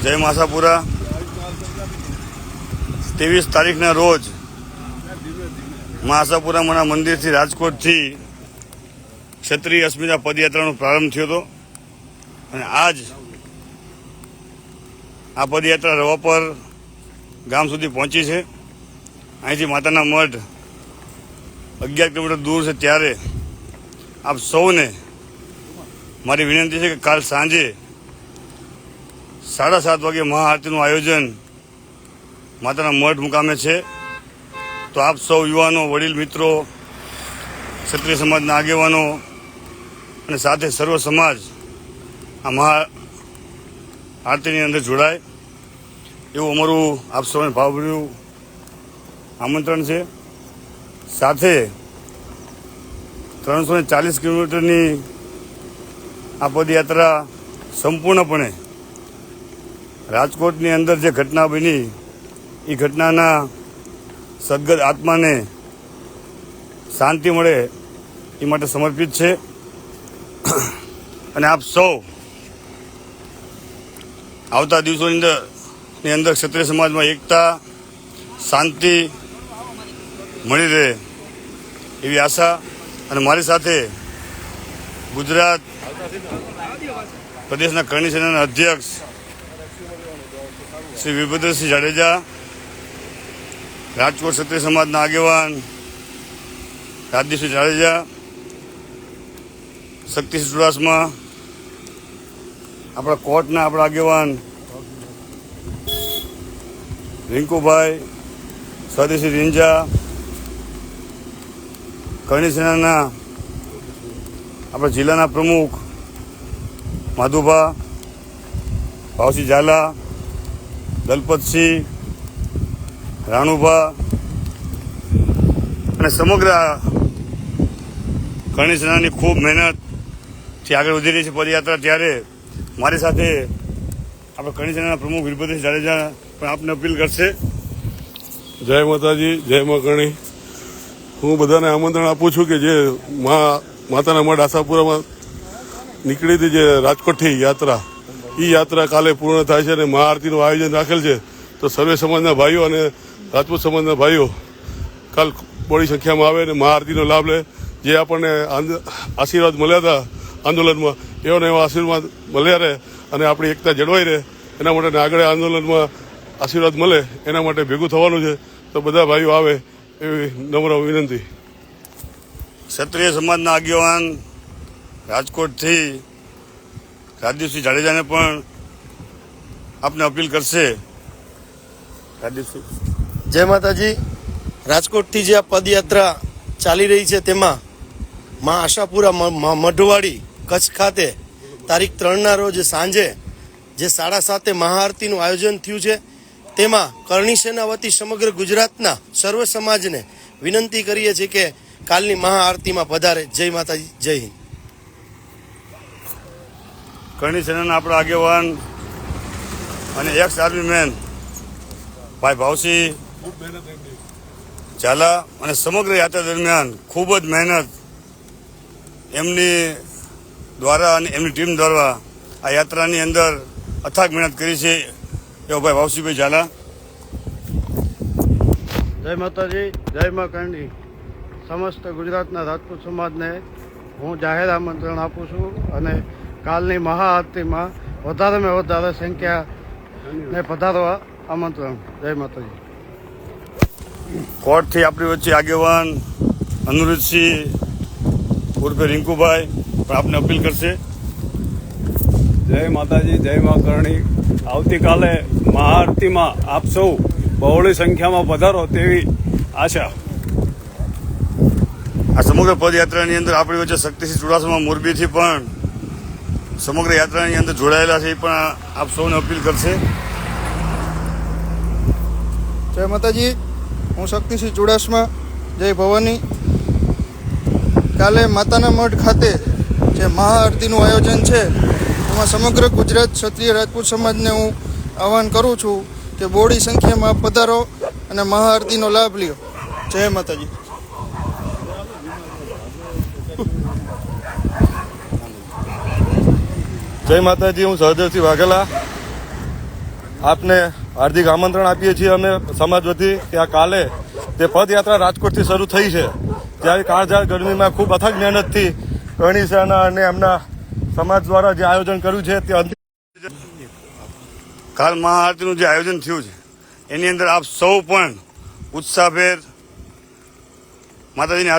જય માસાપુરા 23 તારીખના રોજ માસાપુરામાંના મંદિરથી રાજકોટથી ક્ષત્રિય અસ્મિતા પદયાત્રાનો પ્રારંભ થયો હતો અને આજ આ પદયાત્રા રવાપર ગામ સુધી પહોંચી છે। અહીંથી માતાના મઢ 11 કિલોમીટર દૂર છે। ત્યારે આપ સૌને મારી વિનંતી છે કે કાલ સાંજે 7:30 વાગે મહાઆરતીનું આયોજન માતાના મઢ મુકામે છે। તો આપ સૌ યુવાનો, વડીલ મિત્રો, ક્ષત્રિય સમાજના આગેવાનો અને સાથે સર્વ સમાજ આ મહા આરતીની અંદર જોડાય એવું અમારું આપ સૌને ભાવભર્યું આમંત્રણ છે। સાથે 340 કિલોમીટરની આ પદયાત્રા સંપૂર્ણપણે રાજકોટની અંદર જે ઘટના બની એ ઘટનાના સદગત આત્માને શાંતિ મળે એ માટે સમર્પિત છે। અને આપ સૌ આવતા દિવસોની અંદર ક્ષત્રિય સમાજમાં એકતા, શાંતિ મળી રહે એવી આશા અને મારી સાથે ગુજરાત પ્રદેશના કરણી સેનાના અધ્યક્ષ શ્રી વીરભદ્રસિંહ જાડેજા, રાજકોટ ક્ષત્રિય સમાજના આગેવાન રાજદીપસિંહ જાડેજા, શક્તિસિંહ ચુડાસમા, આપણા કોર્ટના આપણા આગેવાન રિંકુભાઈ, સ્વદેશી રીંજા, કરણી સેનાના આપણા જિલ્લાના પ્રમુખ માધુભા, ભાવસિંહ ઝાલા, દલપતસિંહ, રાણુભા અને સમગ્ર કરણી સેનાની ખૂબ મહેનતથી આગળ વધી રહી છે પદયાત્રા। ત્યારે મારી સાથે આપણે કરણી સેનાના પ્રમુખ વીરભદ્રસિંહ જાડેજા પણ આપને અપીલ કરશે। જય માતાજી, જય મા કરણી। હું બધાને આમંત્રણ આપું છું કે જે માતાના મઢ આશાપુરામાં નીકળી હતી જે રાજકોટથી યાત્રા, એ યાત્રા કાલે પૂર્ણ થાય છે અને મહાઆરતીનું આયોજન રાખેલ છે। તો સર્વે સમાજના ભાઈઓ અને રાજપૂત સમાજના ભાઈઓ કાલ બડી સંખ્યામાં આવે અને મહાઆરતીનો લાભ લે। જે આપણને આશીર્વાદ મળ્યા હતા આંદોલનમાં, એવા એવા આશીર્વાદ મળ્યા રહે અને આપણી એકતા જળવાઈ રહે એના માટે આગળ આંદોલનમાં આશીર્વાદ મળે એના માટે ભેગું થવાનું છે। તો બધા ભાઈઓ આવે એવી નમ્ર વિનંતી। ક્ષત્રિય સમાજના આગેવાન રાજકોટથી રાજદીપસિંહ જાડેજાને પણ આપને અપીલ કરશે। રાજદીપસિંહ। જય માતાજી। રાજકોટથી જે આ પદયાત્રા ચાલી રહી છે તેમાં મા આશાપુરા મઢવાડી કચ્છ ખાતે તારીખ 3ના રોજ સાંજે જે 7:30 મહાઆરતીનું આયોજન થયું છે તેમાં કરણી સેના વતી સમગ્ર ગુજરાતના સર્વ સમાજને વિનંતી કરીએ છીએ કે કાલની મહાઆરતીમાં પધારે। જય માતાજી, જય હિન્દ। કરણી સેનાના આપણા આગેવાન અને એક્સ આર્મી મેન ભાઈ ભાવસિંહ ઝાલા અને સમગ્ર યાત્રા દરમિયાન ખૂબ જ મહેનત એમની દ્વારા અને એમની ટીમ દ્વારા આ યાત્રાની અંદર અથાગ મહેનત કરી છે એવો ભાઈ ભાવસિંહભાઈ ઝાલા। જય માતાજી, જય મા કરણી। સમસ્ત ગુજરાતના રાજપૂત સમાજને હું જાહેર આમંત્રણ આપું છું અને કાલની મહાઆરતીમાં વધારેમાં વધારે સંખ્યાને પધારવા આમંત્રણ। જય માતાજી। કોર્ટથી આપણી વચ્ચે આગેવાન અનુરુદ્ધસિંહ ઉર્ફે રિંકુભાઈ પણ આપને અપીલ કરશે। જય માતાજી, જય મા કરણી। આવતીકાલે મહાઆરતીમાં આપ સૌ બહોળી સંખ્યામાં પધારો તેવી આશા। આ સમગ્ર પદયાત્રાની અંદર આપણી વચ્ચે શક્તિસિંહ ચુડાસમા મોરબીથી પણ સમગ્ર યાત્રાની અંદર જોડાયેલા છે, એ પણ આપ સૌને અપીલ કરશે। જય માતાજી। હું શક્તિસિંહ ચુડાસમા, જય ભવાની। કાલે માતાના મઢ ખાતે જે મહાઆરતીનું આયોજન છે એમાં સમગ્ર ગુજરાત ક્ષત્રિય રાજપૂત સમાજને હું આહવાન કરું છું કે બહોળી સંખ્યામાં પધારો અને મહાઆરતીનો લાભ લ્યો। જય માતાજી। જય માતાજી। હું સહદેવસિંહ વાઘેલા, આપને હાર્દિક આમંત્રણ આપીએ છીએ અમે સમાજ વતી કે આ કાલે જે પદયાત્રા રાજકોટથી શરૂ થઈ છે ત્યારે કાળઝાળ ગરમીમાં ખૂબ અથાગ મહેનતથી કરણીસાના અને એમના સમાજ દ્વારા જે આયોજન કર્યું છે તે અંતિમ કાલ મહાઆરતીનું જે આયોજન થયું છે એની અંદર આપ સૌ પણ ઉત્સાહભેર માતાજીની